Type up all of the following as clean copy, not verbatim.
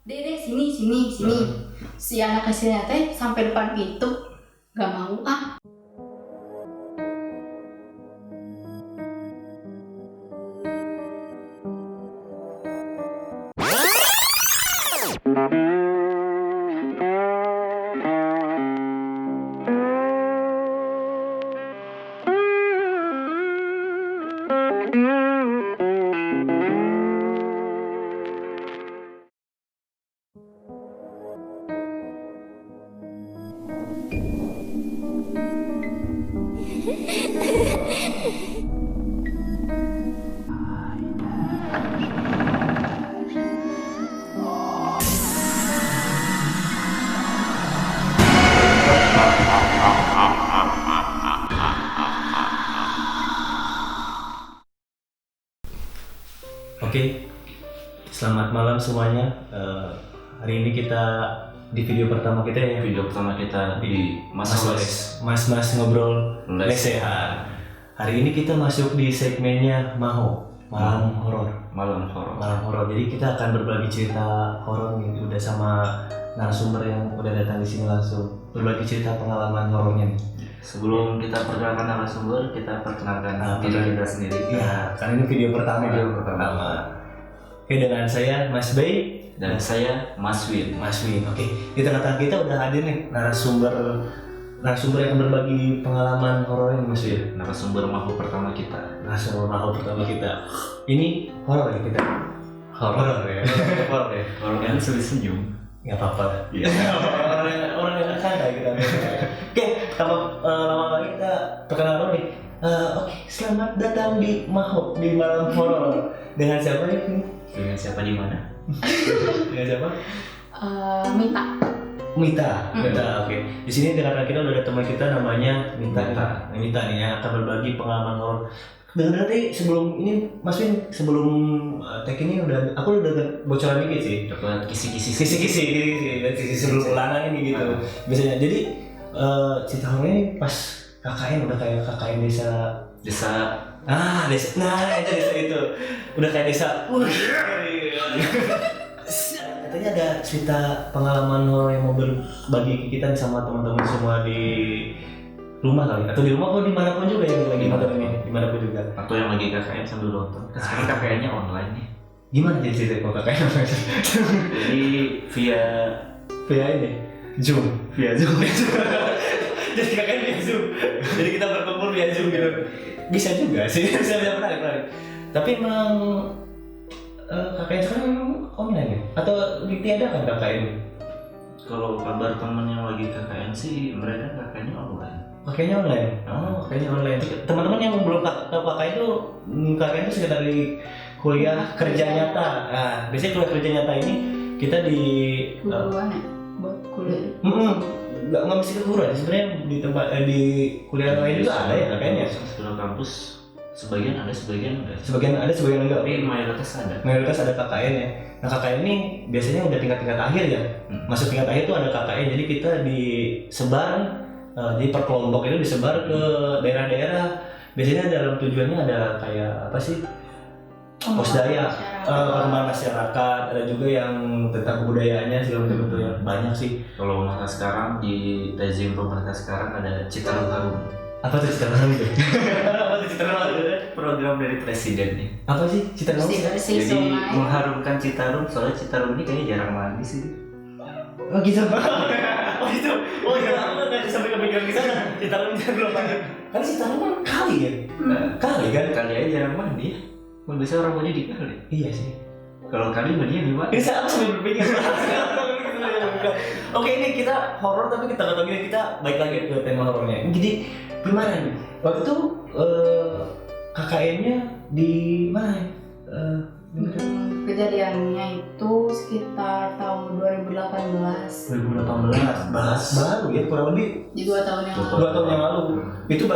Dede sini. Si anak kecilnya teh sampai depan pintu gak mau ah. Oke, selamat malam semuanya. Hari ini kita di video pertama kita ya. Video pertama kita di Mas ngobrol lesehan. Hari ini kita masuk di segmennya malam horor. Malam horor. Jadi kita akan berbagi cerita horor nih. Udah sama narasumber yang udah datang di sini langsung berbagi cerita pengalaman horornya nih. Sebelum kita perkenalkan narasumber, kita perkenalkan diri kita sendiri. Ya, karena ini video pertama. Oke, dengan saya Mas Bay dan saya Mas Win. Oke, di tengah-tengah kita udah hadir nih narasumber yang akan berbagi pengalaman horornya Mas Win. Narasumber mahu pertama kita. Ini horor ya kita. Horor ya. Horor kan sulit senyum. Nggak apa-apa. Iya. orang yang santai kita. Oke, lama lagi kita perkenalan nih. Oke, selamat datang di malam horor. Dengan siapa ini? Dengan siapa di mana? Dengan siapa? Mita. Oke. Di sini dengan kita udah ada teman kita namanya Mita nih yang akan berbagi pengalaman horor. Dengar tadi sebelum ini Mas Win sebelum tag ini aku udah bocoran dikit sih. Dapat kisi-kisi sebelum ulangan ini gitu. Biasanya jadi cerita horornya ini pas KKN udah kayak KKN desa. Nah itu udah kayak desa. Katanya ada cerita pengalaman horor yang mau berbagi kita sama teman-teman semua di rumah kali, atau di rumah atau dimanapun juga yang lagi nonton ini, dimanapun juga. Atau yang lagi KKN sambil nonton. Sekarang KKN-nya online nih. Gimana jadi cerita kalau KKN online? Jadi via ini Zoom. Jadi KKN via Zoom. Jadi kita berkumpul via Zoom gitu. Bisa juga sih, bisa menarik. Tapi emang KKN sekarang online ya? Atau ditiadakan KKN? Kalau kabar teman yang lagi KKN sih mereka KKN-nya online. KKN-nya online? KKN-nya online. Teman-teman yang belum tahu KKN itu sekedar di kuliah kerja nyata. Nah, biasanya kuliah kerja nyata ini kita di Guruan ya? Buat kuliah? Nggak mesti ke guru, sebenarnya di tempat di kuliah lain juga ada ya KKN-nya? Sekolah kampus sebagian ada, sebagian enggak. Sebagian enggak. Tapi mayoritas ada. Mayoritas ada KKN ya. Nah KKN ini biasanya udah tingkat akhir ya. Masuk tingkat akhir itu ada KKN. Jadi kita disebar di per kelompok itu disebar ke daerah-daerah. Biasanya dalam tujuannya ada kayak apa sih? Posdaya, pengembangan masyarakat. Ada juga yang tentang kebudayaannya segala macam itu ya. Banyak sih. Kalau masa sekarang di rezim pemerintah sekarang ada Citarum Harum. Apa tuh Citarum itu? Program dari presiden nih. Apa sih Citarum? Jadi mengharumkan Citarum, soalnya Citarum ini kayaknya jarang mandi sih. Oh gitu. Oh iya, aku nggak sampai kepikiran di sana. Citarum belum mandi. Kan Citarum kan kali ya. Kali kan? Kali aja jarang mandi. Biasanya orang mandi di kali. Iya sih. Kalau kali mandinya di mana? Ini saya sambil berpikir. Oke, ini kita horor tapi kita nggak tahu gini, kita balik lagi ke tema horornya. Jadi gimana nih? Waktu itu KKN-nya di mana? Kejadiannya itu sekitar tahun 2018. 2018. Baru ya, kurang lebih Di 2 tahun yang lalu. 2 tahun yang lalu. Itu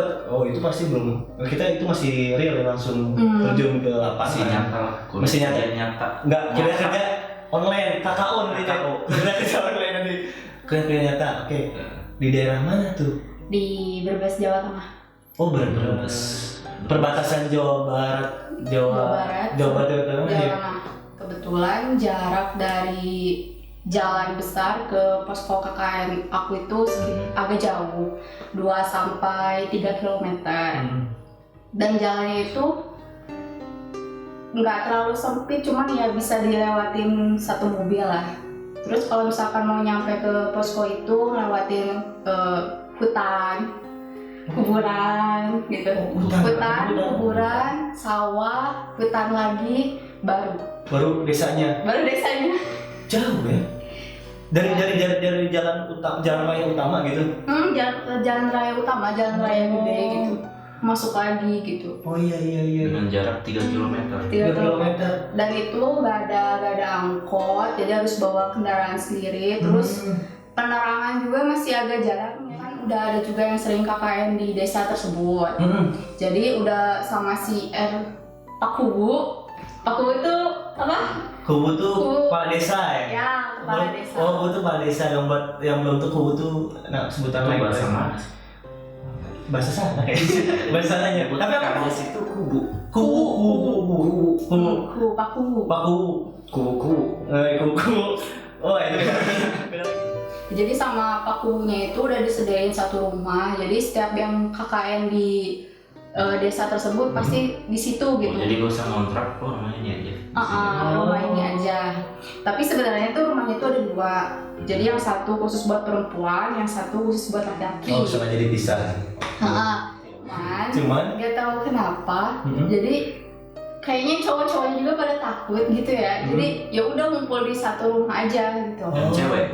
pasti belum. Kita itu masih real langsung terjun ke lapangan. Masih nyata. Enggak, kerja online, KKO nanti. Kerja online nanti. Kerja nyata. Oke. Di daerah mana tuh? Di Brebes, Jawa Tengah. Oh, Brebes. Perbatasan Jawa Barat, Jawa Tengah. Kebetulan jarak dari jalan besar ke posko KKN aku itu agak jauh, 2-3 kilometer. Dan jalannya itu nggak terlalu sempit, cuman ya bisa dilewatin satu mobil lah. Terus kalau misalkan mau nyampe ke posko itu lewatin hutan, kuburan gitu. Hutan, kuburan, sawah, hutan lagi, baru desanya. Jauh ya? Dari jalan raya utama gitu? Jalan raya utama, jalan raya gede gitu. Masuk lagi gitu. Oh iya. Dengan jarak 3 km. 3 kilometer. Dan itu nggak ada angkot, jadi harus bawa kendaraan sendiri. Terus penerangan juga masih agak jarang ya kan. Udah ada juga yang sering KKN di desa tersebut. Jadi udah sama si Pak Kubu. Pak Kubu itu apa? Kubu tuh kepala desa ya? Ya, kepala desa. Oh, Kubu tuh kepala desa, yang belum tuh Kubu tuh sebutan lain. Bahasa mana? Bahasa sana kayaknya. Bahasa sananya. Tapi karena situ kubu. Pak Kubu. Kubu. Oh, itu. Jadi sama Pak Kubunya itu udah disediain satu rumah. Jadi setiap yang KKN di desa tersebut pasti di situ gitu. Jadi gak usah ngontrak, rumahnya ini aja. Rumah ini aja. Tapi sebenarnya tuh rumahnya itu ada 2. Jadi yang satu khusus buat perempuan, yang satu khusus buat laki-laki. Oh, sengaja dipisah. Cuman nggak tahu kenapa. Jadi kayaknya cowok-cowoknya juga pada takut gitu ya. Jadi ya udah ngumpul di satu rumah aja gitu. Yang cewek?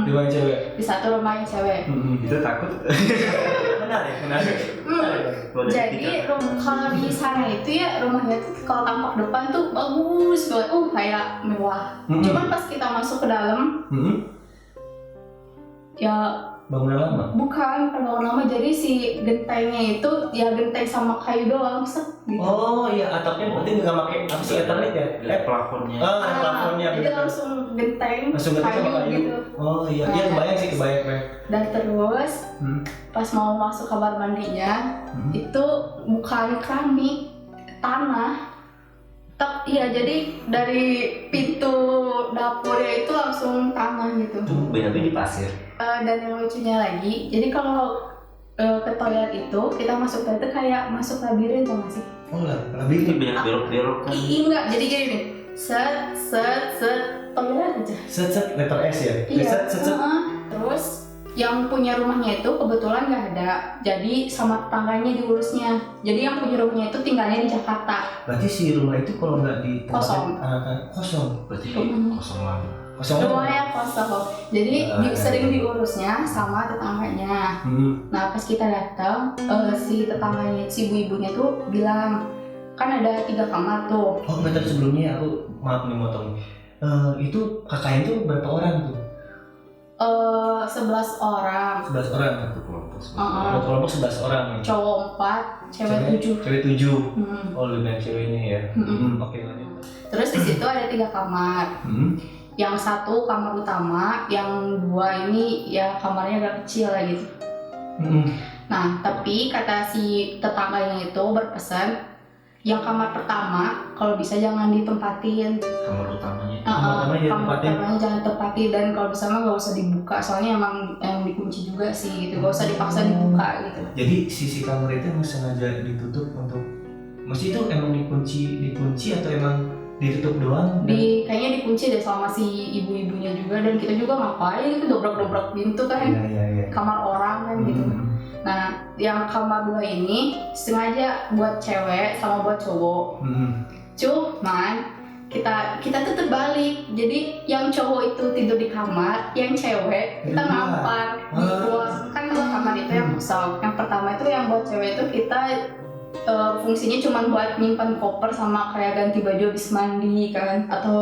Di mana cewek? Di satu rumah yang cewek. Itu takut? Menarik. Jadi kalau di sana itu ya rumahnya tuh kalau tampak depan tuh bagus banget, kayak mewah. Cuman pas kita masuk ke dalam, ya bangunan lama? bukan bangunan lama. Jadi si gentengnya itu ya genteng sama kayu doang, gitu. Oh iya, atapnya berarti nggak pakai apa sih Ethernet ya? Plafonnya. Plafonnya. Jadi langsung genteng, langsung genteng sama kayu gitu. Oh iya, kebayang. Dan terus pas mau masuk kamar mandinya itu bukan keramik, tanah. Iya, jadi dari pintu dapurnya itu langsung tanah gitu. Itu beda di pasir. Dan yang lucunya lagi, jadi kalau ke toilet itu kita masuk toilet itu kayak masuk labirin, tau gak sih? Oh lah, Itu labirin. banyak belok-belok kan. Enggak, jadi gini nih, set toilet aja. Set letter S ya? Iya. Set. Terus yang punya rumahnya itu kebetulan nggak ada, jadi sama tetangganya diurusnya. Jadi yang punya rumahnya itu tinggalnya di Jakarta. Berarti si rumah itu kalau nggak di Kosong. Kosong. Berarti kosong lama. Kosong. Rumahnya kosong. Jadi sering diurusnya sama tetangganya. Nah pas kita datang, si tetangganya, si ibu-ibunya tuh bilang, kan ada 3 kamar tuh. Oh bentar, sebelumnya aku maaf nih motong. Itu KKN tuh berapa orang tuh? 11 orang. 11 orang. Satu kelompok. Kelompok 11 orang. Cowok 4, cewek 7. Cewek 7. Oh, lu dan ceweknya ya. Oke, lanjut. Terus di situ ada 3 kamar. Yang satu kamar utama, yang 2 ini ya kamarnya agak kecil lah gitu. Nah, tapi kata si tetangganya itu berpesan, yang kamar pertama kalau bisa jangan ditempatin. Kamar utamanya. Kamar utamanya jangan tempatin, dan kalau bisa mah nggak usah dibuka, soalnya emang yang dikunci juga sih gitu, nggak usah dipaksa dibuka gitu. Jadi sisi kamar itu emang sengaja ditutup untuk, maksud itu emang dikunci atau emang ditutup doang? Kayaknya dikunci deh sama si ibu-ibunya juga, dan kita juga ngapain itu dobrak-dobrak pintu kan. Iya. Kamar orang kan gitu. Nah, yang kamar 2 ini sengaja buat cewek sama buat cowok. Cuman kita tuh terbalik. Jadi yang cowok itu tidur di kamar, yang cewek kita ngampar di luar. Kan 2 kamar itu yang kosong. Yang pertama itu yang buat cewek itu kita fungsinya cuma buat nyimpan koper sama kayak ganti baju habis mandi kan, atau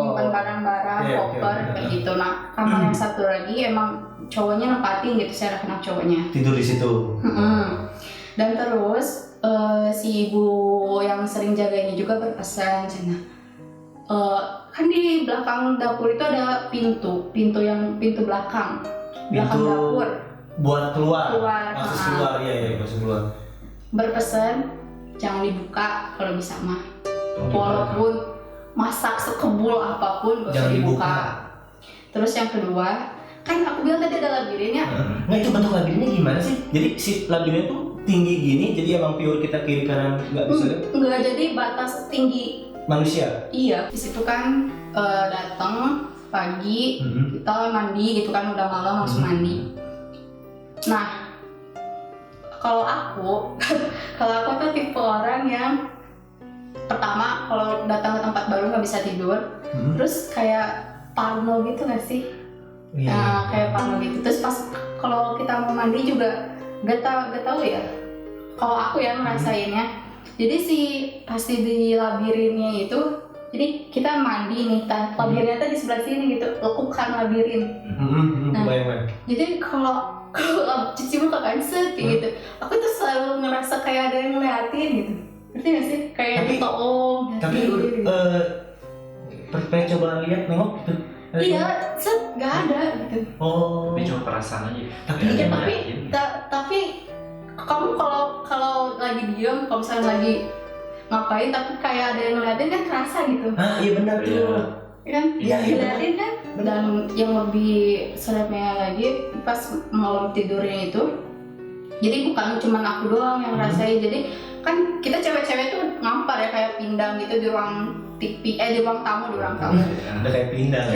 nyimpan barang-barang, koper kayak gitu. Nah, kamar yang satu lagi emang cowoknya nempatin gitu, saya anak cowoknya tidur di situ. Dan terus si ibu yang sering jaganya juga berpesan, kan di belakang dapur itu ada pintu belakang dapur buat keluar. Akses keluar, iya, akses keluar. Berpesan jangan dibuka kalau bisa mah. Walaupun masak sekebul apapun gak usah dibuka. Terus yang kedua, kan aku bilang tadi ada labirin ya. Nah itu bentuk labirinnya gimana sih? Jadi si labirinnya tuh tinggi gini, jadi emang pure kita kiri kanan nggak bisa lihat? Enggak, jadi batas tinggi Manusia? iya. Di situ kan datang pagi, kita mandi gitu kan, udah malam langsung mandi. Nah, kalau aku tuh tipe orang yang pertama kalau datang ke tempat baru nggak bisa tidur, terus kayak parno gitu nggak sih? Kayak parno gitu. Terus pas kalau kita mau mandi juga gak tahu ya. Kalau aku ya ngerasainnya, jadi pasti di labirinnya itu, jadi kita mandi nih, labirinnya tuh di sebelah sini gitu, lekukan labirin. Nah, jadi kalau cuci muka kan gitu, aku tuh selalu ngerasa kayak ada yang ngeliatin gitu. Ngerti gak sih? Kayak ditoong. Tapi pernah coba lihat nengok gitu? Iya, gak ada gitu. Oh. Tapi cuma perasaan aja. Tapi kamu kalau lagi diem, kalau misalnya lagi ngapain, tapi kayak ada yang ngeliatin kan kerasa gitu. Iya benar tuh. Kan? Iya. Ngeliatin kan? Dan yang lebih seremnya lagi pas malam tidurnya itu, jadi bukan cuma aku doang yang ngerasain. Jadi kan kita cewek-cewek tuh ngampar ya, kayak pindang gitu di ruang TV, di ruang tamu. Ada kayak pindang.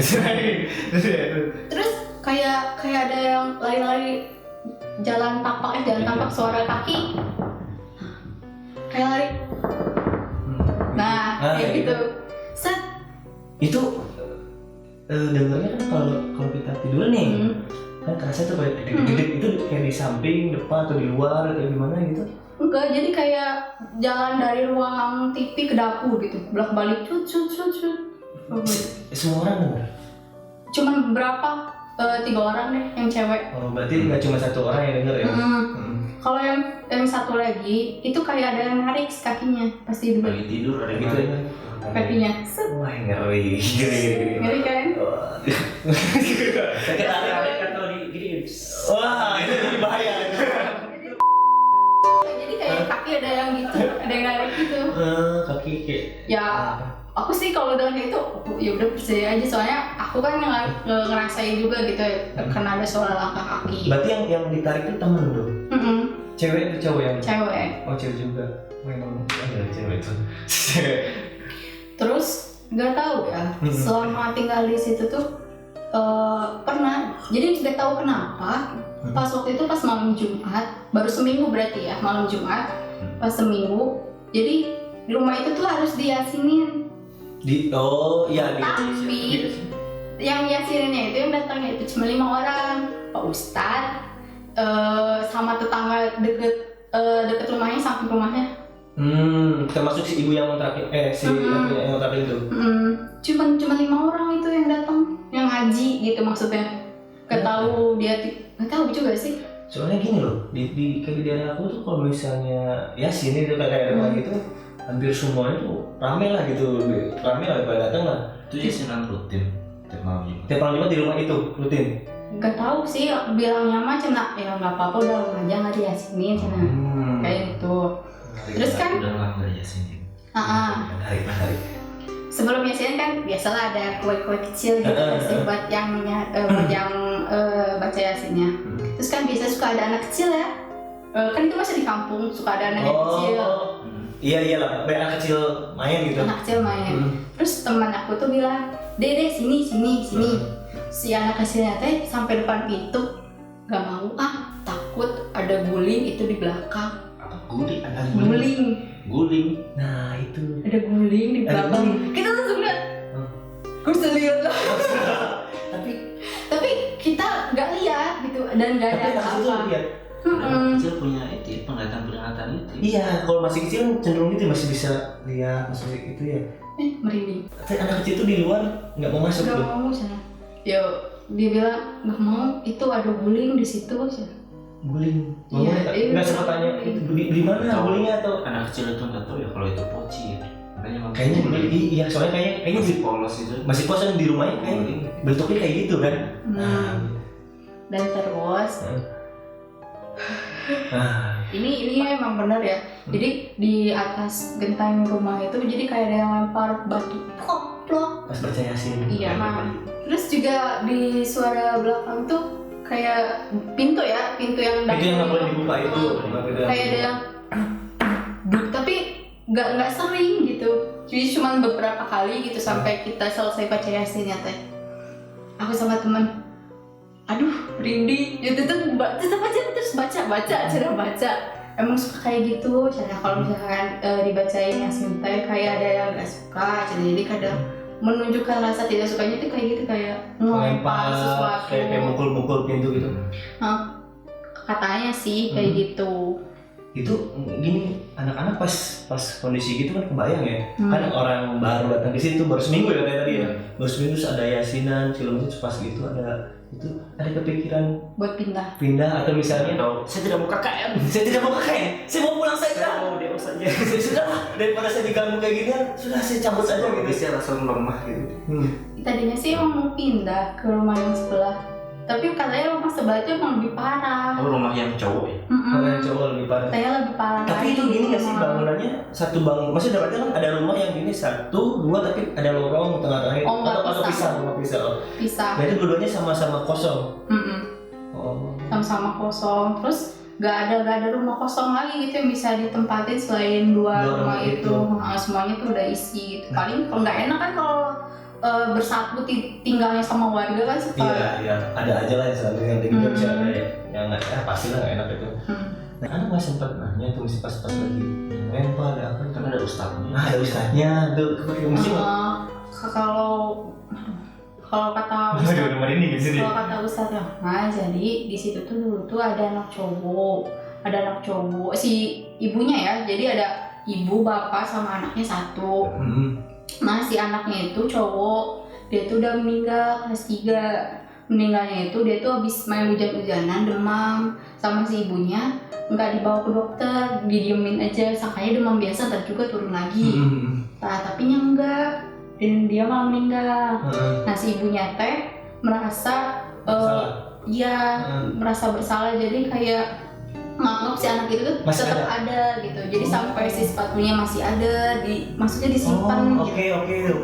Terus kayak ada yang lari-lari jalan tapak suara kaki kayak lari. Nah, kayak gitu. Set. Itu dengarnya kan kalau kita tidur nih, kan kerasa tuh kayak dedek-dedek itu kayak di samping, depan atau di luar kayak gimana gitu? Enggak, jadi kayak jalan dari ruang TV ke dapur gitu, bolak-balik cut. Semua orang dengar? Cuman berapa? 3 orang deh yang cewek. Oh, berarti nggak cuma satu orang yang denger ya? Kalau yang satu lagi itu kayak ada yang narik kakinya pas tidur. Lagi tidur ada gitu ya? Kakinya. Wah, ngeri. Ngeri kan? Saya tarik atau gini. Wah, itu lebih bahaya. Jadi kayak kaki ada yang gitu, ada yang narik gitu. Kaki kayak. Ya, aku sih kalau dengan itu ya udah percaya aja, soalnya aku kan ngerasain juga gitu karena ada suara langkah kaki. Berarti yang ditarik itu temen lu? Cewek atau cowok yang? Cewek. Oh, cewek juga. Memang ada cewek itu. Terus nggak tahu ya, selama tinggal di situ tuh pernah, jadi nggak tahu kenapa pas waktu itu pas malam Jumat, baru seminggu berarti ya, malam Jumat pas seminggu, jadi di rumah itu tuh harus diyasinin. Tapi yang yasininnya itu yang datangnya itu cuma 5 orang, Pak Ustadz, sama tetangga deket rumahnya, samping rumahnya. Termasuk si ibu yang ngontrak, yang ngontrak itu. Cuma 5 orang itu yang datang, yang ngaji gitu maksudnya. Gak tahu dia, gak tahu juga sih. Soalnya gini loh, di daerah aku tuh kalau misalnya ya sini tuh kayak rumah gitu, hampir semuanya tuh rame lah pada datang lah. Itu yasinan rutin tiap malam Jumat. Tiap malam Jumat di rumah itu rutin. Gak tahu sih, bilangnya mah cina ya nggak apa-apa, udah aja nggak diyasinin cina kayak gitu. Terus kan udah lama yasinin. Menarik. Sebelum yasinin kan biasalah ada kue-kue kecil gitu sih buat yang baca yasinnya. Terus kan biasa suka ada anak kecil ya, kan itu masih di kampung, suka ada anak kecil. Iya lah, anak kecil main gitu. Anak kecil main. Terus teman aku tuh bilang, Dede sini. Si anak kecilnya teh sampai depan pintu, gak mau takut ada guling itu di belakang. Ada Guling. Nah itu. Ada guling di belakang. Kita langsung lihat. Gue bisa lihat lah. Tapi kita nggak lihat gitu dan nggak ada apa-apa. Anak kecil punya itu penglihatan itu. Iya, kalau masih kecil cenderung gitu masih bisa lihat, masih itu ya. Merinding. Tapi anak kecil tuh di luar nggak mau masuk tuh. Nggak mau sana. Ya dia bilang nggak mau, itu ada guling di situ sih. Guling. Iya. Nggak sempat tanya di mana gulingnya atau anak kecil itu nggak tahu ya kalau itu poci ya. Kayaknya guling. Iya, soalnya kayaknya masih polos itu. Masih polos di rumahnya kayaknya bentuknya kayak gitu kan. Dan terus ini emang benar ya. Jadi di atas genteng rumah itu jadi kayak ada yang lempar batu. ngeplok. Pas baca Yasin. Iya man. Terus juga di suara belakang tuh kayak pintu yang Itu yang nggak boleh dibuka itu. Kayak ada yang tapi nggak sering gitu. Jadi cuma beberapa kali gitu sampai kita selesai baca Yasinnya teh. Aku sama teman, aduh merinding gitu tuh tetap aja terus baca. Emang suka kayak gitu cara kalau misalkan dibacain Yasin teh kayak ada yang nggak suka, jadi kadang menunjukkan rasa tidak sukanya itu kayak gitu, kayak ngelempar sesuatu, kayak mukul-mukul pintu gitu. Katanya sih kayak gitu. Itu gini, anak-anak pas kondisi gitu kan kebayang ya, kan orang baru datang di situ baru seminggu ya kayak tadi ya, baru seminggu terus ada yasinan film itu pas gitu ada kepikiran buat pindah atau misalnya saya tidak mau KKN, saya mau pulang saja, saya mau demo saja. sudah daripada saya diganggu kayak gini sudah saya cabut saja gitu. Bisa langsung lemah gitu. Tadinya sih emang mau pindah ke rumah yang sebelah, tapi katanya rumah sebelah itu emang lebih parah. Oh, rumah yang cowok ya? Kalau yang cowok lebih parah. Katanya lebih parah. Tapi itu gini nggak sih bangunannya satu bangun, maksudnya berarti kan ada rumah yang gini 1, 2 tapi ada lorong tengah-tengahnya atau pisah. Nah itu dua-duanya sama-sama kosong. Sama-sama kosong. Terus nggak ada rumah kosong lagi gitu yang bisa ditempatin selain dua rumah itu. Nah, semuanya tuh udah isi gitu. Paling kalau nggak enak kan kalau bersatu tinggalnya sama warga kan suka. Iya, ada aja lah yang selalu yang gitu bisa ada yang nggak pastilah nggak enak itu. Nah, anak nggak sempat nanya tuh mesti pas lagi lempar ada apa? Kan ada ustadznya. Ada ustadznya tuh mesti. Kalau kata ustadznya, nah jadi di situ tuh dulu tuh ada anak cowok si ibunya ya, jadi ada ibu, bapak sama anaknya 1. Nah si anaknya itu cowok, dia tuh udah meninggal kelas 3. Meninggalnya itu dia tuh habis main hujan-hujanan demam, sama si ibunya nggak dibawa ke dokter, didiemin aja, sangkanya demam biasa ntar juga turun lagi. Nah tapi enggak, dan dia malah meninggal. Nah si ibunya teh merasa merasa bersalah, jadi kayak nganggap si anak itu tuh tetap ada gitu. Jadi sampai si sepatunya masih ada, maksudnya disimpan gitu. Oke.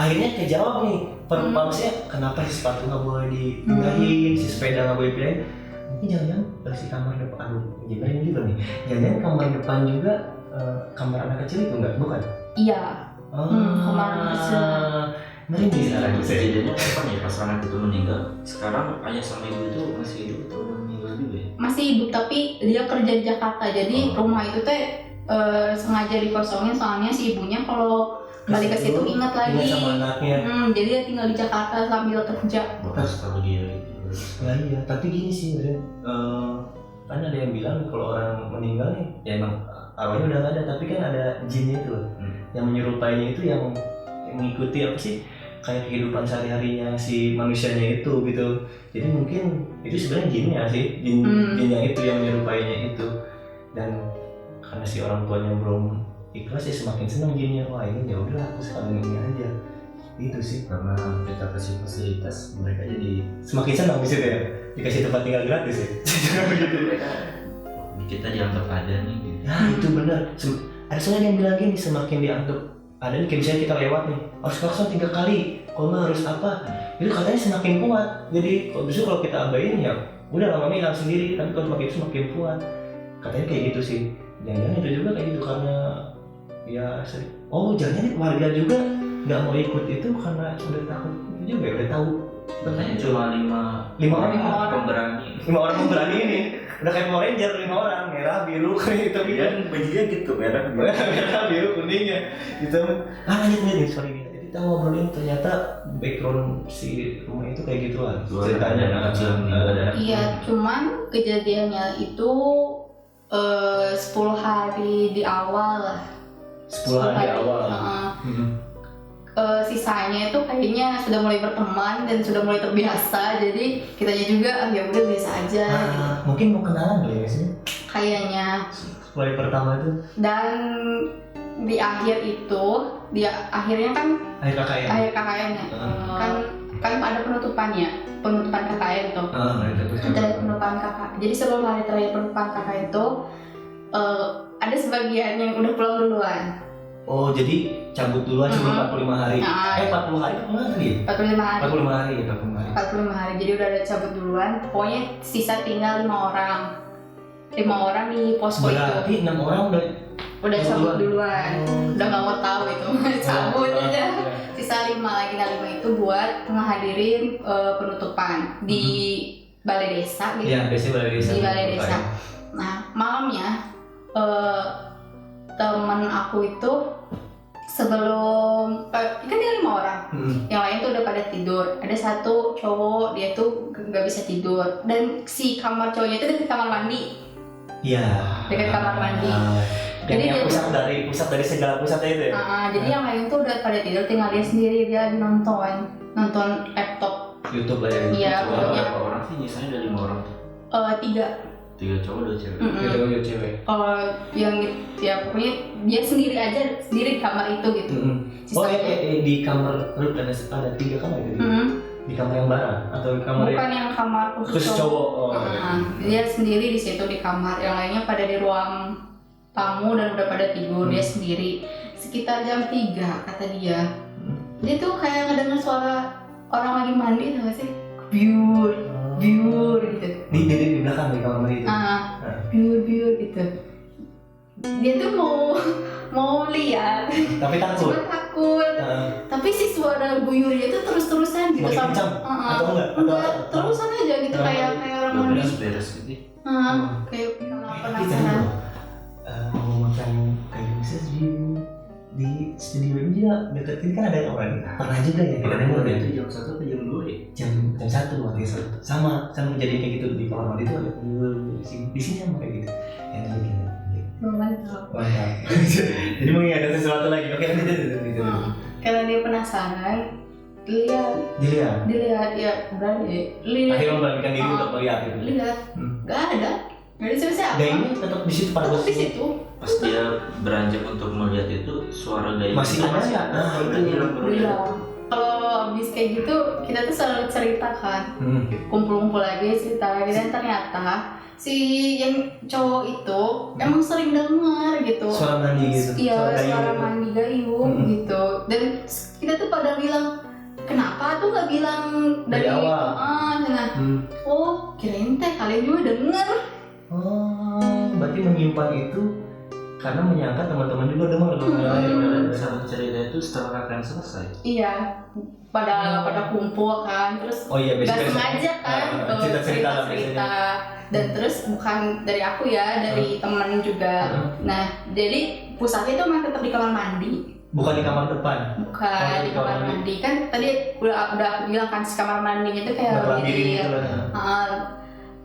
Akhirnya kejawab nih, maksudnya kenapa si sepatu nggak boleh dipindahin, si sepeda nggak boleh dipindahin. Mungkin jangan-jangan si kamar depan, gimana juga nih, jangan-jangan kamar depan juga kamar anak kecil itu bukan? Iya. Kamar anak kecil. Merinding sekarang itu. Kejadiannya kapan ya pas anak itu meninggal? Sekarang ayah sama ibu itu masih hidup atau meninggal juga ya? Masih hidup tapi dia kerja di Jakarta, jadi rumah itu teh sengaja dikosongin soalnya si ibunya kalau balik ke situ ingat lagi sama anaknya. Jadi dia tinggal di Jakarta sambil kerja. Bekas kalau dia gitu. Iya, tapi gini sih, kan ada yang bilang kalau orang meninggal nih, ya emang arwahnya udah nggak ada, tapi kan ada jinnya itu loh, yang menyerupainya itu yang mengikuti apa sih, kayak kehidupan sehari-harinya si manusianya itu gitu. Jadi mungkin itu sebenarnya jinnya sih, jinnya itu yang menyerupainya itu. Dan karena si orang tuanya belum ikhlas ya semakin senang jinnya, wah ini ya udah aku sekarang ini aja. Itu sih karena kita kasih fasilitas mereka jadi semakin senang di situ ya, dikasih tempat tinggal gratis ya. Gitu mereka kita dianggap ada nih gitu. Nah itu benar, ada soalnya yang bilang gini, semakin dianggap ada nih, kayak misalnya kita lewat nih harus klakson 3 kali, kalau nggak harus apa, itu katanya semakin kuat. Jadi justru kalau kita abain ya udah lama-lama hilang sendiri, tapi kalau semakin itu semakin kuat katanya kayak gitu sih. Jangan-jangan itu juga kayak gitu karena ya jangan-jangan warga juga nggak mau ikut itu karena udah takut itu juga ya, udah tahu. Katanya cuma 5 orang pemberani. 5 orang pemberani ini udah kayak Power Ranger, 5 orang, merah, biru, hitam gitu. Dan bajunya gitu, merah, biru, kuningnya gitu. Lanjut sorry nih. Jadi kita ngobrolin ternyata background si rumah itu kayak gitu lah. Ceritanya anak kecil ada. Iya, cuman kejadiannya itu 10 hari di awal lah. 10 hari di awal. Sisanya itu kayaknya sudah mulai berteman dan sudah mulai terbiasa, jadi kitanya juga ya udah biasa aja. Mungkin mau kenalan kali ya sih? Kayaknya. Mulai pertama itu. Dan di akhir itu, akhirnya kan akhir KKN kan kan ada penutupan KKN tuh. Itu. Terakhir penutupan KKN. Jadi sebelum hari terakhir penutupan KKN itu ada sebagian yang udah pulang duluan. Oh, jadi cabut duluan sebelum 45 hari. 40 hari apa hari ya? 45 hari. 45 hari ya, 45 hari. Jadi udah ada cabut duluan. Pokoknya sisa tinggal 5 orang. 5 orang di posko itu. Berarti 6 orang udah cabut duluan. Udah nggak mau tahu itu. Cabut aja. Sisa 5 lagi. Nah 5 itu buat menghadirin penutupan di balai desa gitu. Iya, biasanya balai desa. Di balai desa. Nah malamnya temen aku itu sebelum kan dia 5 orang, yang lain tuh udah pada tidur. Ada satu cowok dia tuh nggak bisa tidur dan si kamar cowoknya itu dekat kamar mandi. Iya. Dekat kamar mandi. Jadi yang pusat dari segala pusatnya itu ya. Jadi yang lain tuh udah pada tidur, tinggal dia sendiri, dia lagi nonton laptop. YouTube lah ya. Iya. Berapa orang sih? Nyisanya ada 5 orang tuh. 3 cowok 2 cewek. Itu cewek. Kalau yang ya pokoknya dia sendiri di kamar itu gitu. Oh di kamar lu ada 3 kamar gitu. Di kamar yang bareng atau di kamar bukan yang kamar khusus cowok. Dia sendiri di situ di kamar, yang lainnya pada di ruang tamu dan udah pada tidur. Dia sendiri. Sekitar jam 3 kata dia. Dia tuh kayak ngedenger suara orang lagi mandi, tau gak sih? Biur gitu. Di belakang di kamar mandi itu. Biur gitu. Dia tuh mau lihat. Tapi takut. Cuma takut. Tapi si suara guyurnya tuh terus-terusan gitu. Makin kencang atau enggak? Terusan aja gitu kayak orang mandi. Beres gitu. Kayak penasaran. Ngomongkan kayak bisa di studio ini juga deket ini kan ada orang pernah juga ya kita dengar itu jam 1 atau jam 2 ya? jam 1 waktu itu sama jadi kayak gitu di kamar mandi itu ada di sini sama kayak gitu ya itu begini mantap jadi mengingat sesuatu lagi oke gitu karena dia penasaran dilihat ya berani akhirnya memberanikan diri untuk melihat gitu lihat nggak ada siapa gayanya tetap di situ pada di situ. Pas dia beranjak untuk melihat itu suara gaya masih ada. Itu bilang. Kalau habis kayak gitu kita tuh selalu ceritakan, kumpul-kumpul lagi cerita lagi, dan ternyata si yang cowok itu emang sering dengar gitu. Suara mandi gitu. Iya, suara mandi gayung gitu. Dan kita tuh pada bilang kenapa tuh nggak bilang dari awal? Oh kirain teh kalian juga denger. Berarti menyimpan itu karena menyangka teman-teman juga dengar sama cerita itu setelah KKN selesai. Iya, pada kumpul kan, terus nggak sengaja kan cerita dan terus bukan dari aku ya, dari teman juga. Nah, jadi pusatnya itu memang tetap di kamar mandi. Bukan di kamar depan. Bukan di kamar mandi. Kan tadi udah aku bilang kan si kamar mandinya itu kayak begini.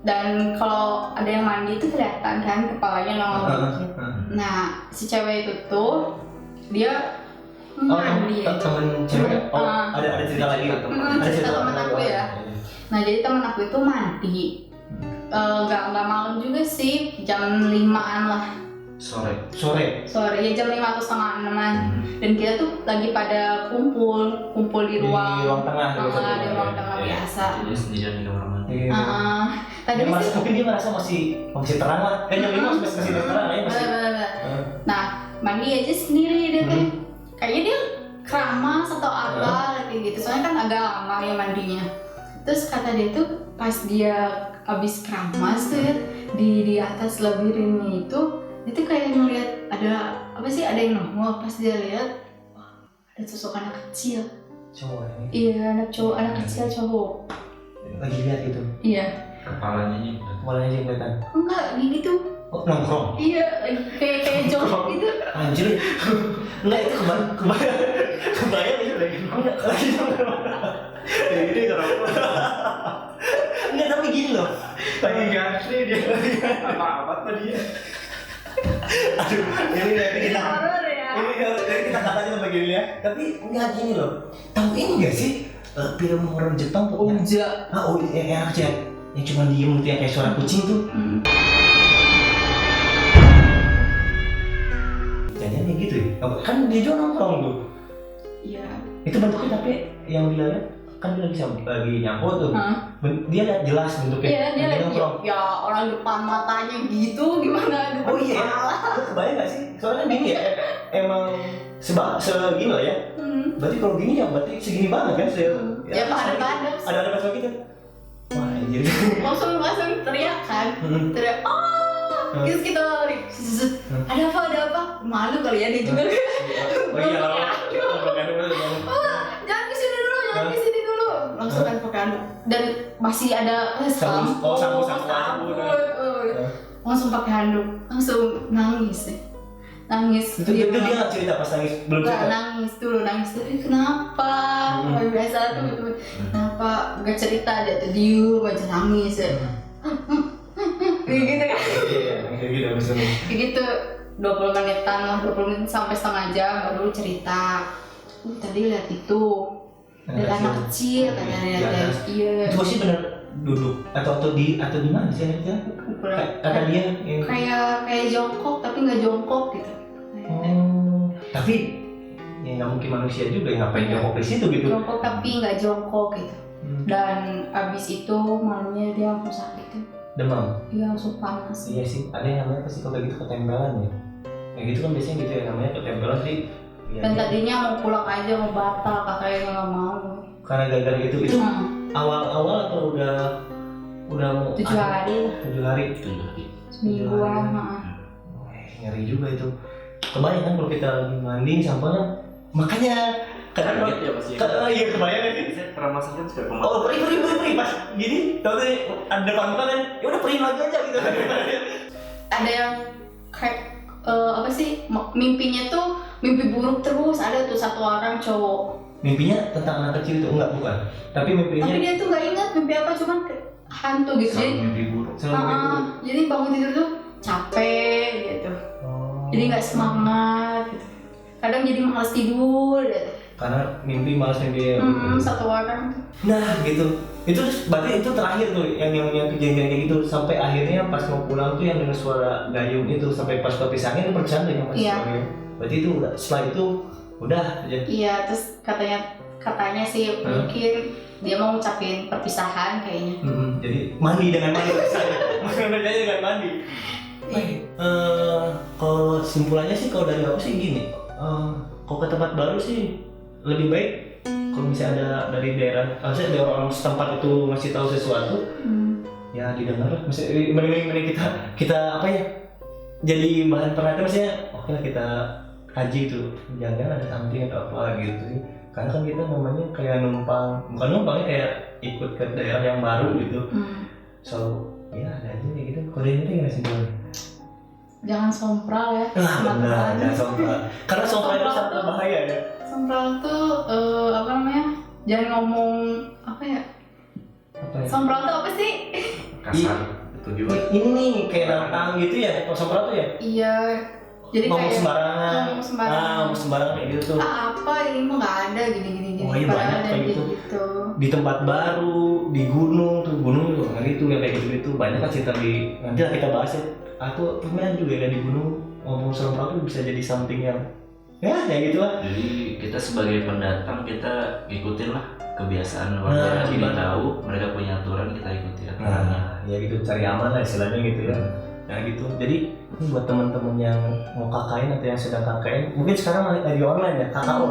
Dan kalau ada yang mandi itu kelihatan kan kepalanya nongol dikit. Nah si cewek itu tuh dia mandi. Temen cewek? Ada cerita lagi? Ada cerita teman aku ya. Nah jadi teman aku itu mandi. Gak malam juga sih, jam 5-an lah. Sore ya jam 5 atau setengah 6-an. Dan kita tuh lagi pada kumpul di ruang tengah. Di ruang tengah biasa. Jadi sendirian di kamar mandi. Tapi dia merasa masih terang lah. Kan jam 5 masih terang ya masih. Nah, mandi aja sendiri dia tuh. Kayaknya dia keramas atau apa kayak gitu. Soalnya kan agak lama ya mandinya. Terus kata dia tuh pas dia habis keramas tuh ya di atas labirinnya itu kayak ngeliat ada apa sih, ada yang nongol. Pas dia lihat, wah, ada sosok anak kecil. Cowok ini? Iya, anak kecil cowok. Lagi lihat gitu? Iya. Kepalanya kelihatan? Enggak, gitu. Oh, nongkrong? Iya, kayak jongkok gitu. Anjir, enggak itu kebayang itu lagi nongkrong. Kayak gitu ya enggak, tapi gini loh. Lagi ngantri dia. Apa tuh dia? Aduh, ini kita katanya begini ya. Tapi enggak gini loh. Tahu ini enggak sih film horor Jepang tuh? Onja. Yang aja yang cuma diem gitu, yang kayak suara kucing tuh. Jadinya gitu ya? Kan dia juga nongkrong tuh. Iya. Itu bentuknya tapi yang dilihat kan dia lagi nyapu tuh. Dia lihat jelas bentuknya. Iya, dia lihat nongkrong. ya orang depan matanya gitu gimana depan Oh iya. kepala. Kebayang gak sih? Soalnya gini ya, emang segini lah ya. Berarti kalau gini ya berarti segini banget kan? Ya padat-padat. Ada pas gitu. Wah anjir. langsung teriak kan. Teriak, oh, terus kita lari. Ada apa? Malu kali ya dia juga. Oh iya. Jangan kesini dulu. Langsung kan pakai anduk. Dan masih ada Sampo. Langsung pakai handuk, langsung nangis deh. Nangis. Itu dia nggak cerita pas nangis, belum cerita. Nangis dulu. Kenapa? Biasa tuh gitu. Kenapa gak cerita, dia tuh diem aja nangis ya. Kayak gitu kan. Iya, kayak gitu 20 menitan lah, 20 menit sampai setengah jam baru cerita. Tadi lihat itu. Lihat anak kecil katanya. Iya. Itu sih benar duduk atau di mana sih dia? Kata dia kayak jongkok tapi nggak jongkok gitu. Tapi ya nggak mungkin manusia juga ngapain jongkok di situ gitu. Jongkok tapi nggak jongkok gitu. Dan abis itu malamnya dia langsung sakit tuh. Demam. Iya langsung panas. Iya sih, ada yang namanya pasti kalau gitu ketempelan ya. Kayak gitu kan biasanya gitu ya namanya ketempelan sih. Ya, dan tadinya mau pulang aja mau batal, kakaknya nggak mau. Karena gara-gara gitu itu awal-awal atau udah mau 7 hari. 7 hari. Semingguan. Ngeri juga itu. Kebayang kan kalau kita lagi mandi sampahnya, makanya kadang ya pasti. Iya kebayang kan? Saya pernah masak kan suka pemasak. Oh perih pas gini, tahu tuh ada depan muka kan, ya udah perih lagi aja gitu. Ada yang kayak apa sih mimpinya tuh mimpi buruk terus, ada tuh satu orang cowok. Mimpinya tentang anak kecil itu bukan. Tapi mimpinya. Tapi dia tuh nggak ingat mimpi apa, cuman hantu gitu. Selalu mimpi buruk. Jadi bangun tidur tuh capek gitu. Jadi nggak semangat gitu. Kadang jadi malas tidur gitu. Karena malas mimpi. Satu orang. Nah gitu. Itu berarti itu terakhir tuh yang kejadian kayak gitu sampai akhirnya pas mau pulang tuh yang dengar suara gayung itu sampai pas perpisahannya itu bercanda yang pas. Iya. Berarti itu udah setelah itu udah aja. Iya, terus katanya sih mungkin dia mau ngucapin perpisahan kayaknya. Jadi mandi dengan mandi dengan mandi. Kalau simpulannya sih kalau dari aku sih gini, kalau ke tempat baru sih lebih baik kalau misalnya ada dari daerah, ada orang setempat itu ngasih tahu sesuatu, ya didengar. Misalnya mending kita apa ya, jadi bahan perhatian. Misalnya oke lah kita kaji itu, jangan ada something atau apa gitu sih. Karena kan kita namanya kayak bukan numpangnya kayak ikut ke daerah yang baru gitu. So ya ada aja kayak gitu. Kalau ini gimana sih bang? Jangan sompral ya. Benar, jangan sompral. Karena sompral itu sangat berbahaya ya. Sompral tuh apa namanya? Jangan ngomong apa ya? Sompral tuh apa sih? Kasar itu juga. Ini nih kayak nantang gitu ya, sompral tuh ya? Iya. Jadi ngomong kayak sembarangan. Ngomong sembarangan kayak gitu tuh. Apa ini mah nggak ada gini. Oh iya banyak kayak gitu. Di tempat baru, di gunung juga gitu yang kayak gitu banyak kan cerita di nanti lah kita bahas ya. Aku pernah juga kan di gunung ngomong sompral tuh bisa jadi something yang ya kayak gitu lah. Jadi kita sebagai pendatang kita ikutin lah kebiasaan warga. Jadi tahu mereka punya aturan, kita ikuti aturannya. Ya gitu, cari aman lah istilahnya gitu ya. Nah gitu, jadi buat teman-teman yang mau KKN atau yang sedang KKN, mungkin sekarang lagi online ya, KKO.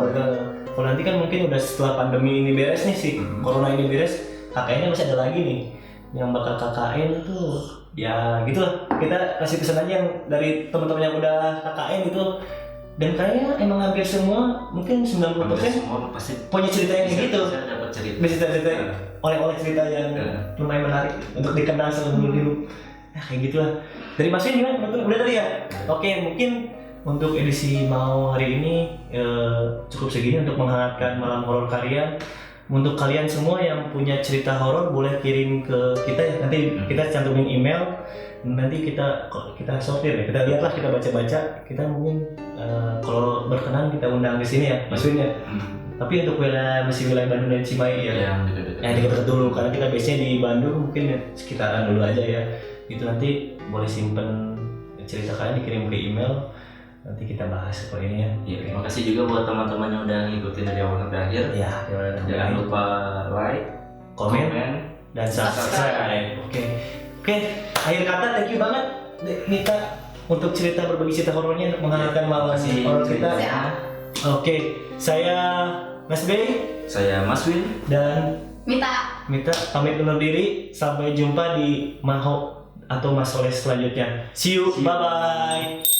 Kalau nanti kan mungkin udah setelah pandemi ini beres nih sih, corona ini beres, KKN-nya masih ada lagi nih yang bakal KKN tuh. Ya gitu lah, kita kasih pesan aja yang dari teman-teman yang udah KKN gitu. Dan kayaknya emang hampir semua, mungkin 90% semua pasti punya cerita yang gitu. Bisa cerita oleh cerita yang lumayan menarik untuk dikenal seumur hidup. Ya kayak gitulah. Dari Mas Win gimana? Udah tadi ya? Oke, mungkin untuk edisi mau hari ini cukup segini untuk menghangatkan malam horor kalian. Untuk kalian semua yang punya cerita horor boleh kirim ke kita ya. Nanti kita cantumin email. Nanti kita sortir ya. Kita lihatlah, kita baca-baca. Kita mungkin kalau berkenan kita undang ke sini ya, Mas Win ya. Tapi untuk wilayah Bandung dan Cimahi ya. Yang dekat dulu karena kita biasanya di Bandung mungkin ya, sekitaran dulu aja ya. Itu nanti boleh simpen cerita kalian dikirim ke email. nanti kita bahas kok ini ya. Iya, terima kasih juga buat teman-teman yang udah ngikutin dari awal sampai akhir. Iya, Jangan lupa like, komen, dan subscribe. subscribe. Oke. Akhir kata, thank you banget Nita untuk cerita berbagi cerita horornya, menghangatkan malam horor kita. Oke, saya Mas Bey, saya Mas Win, dan Mita pamit undur diri. Sampai jumpa di Maho atau Mas Soleh selanjutnya. See you. Bye bye.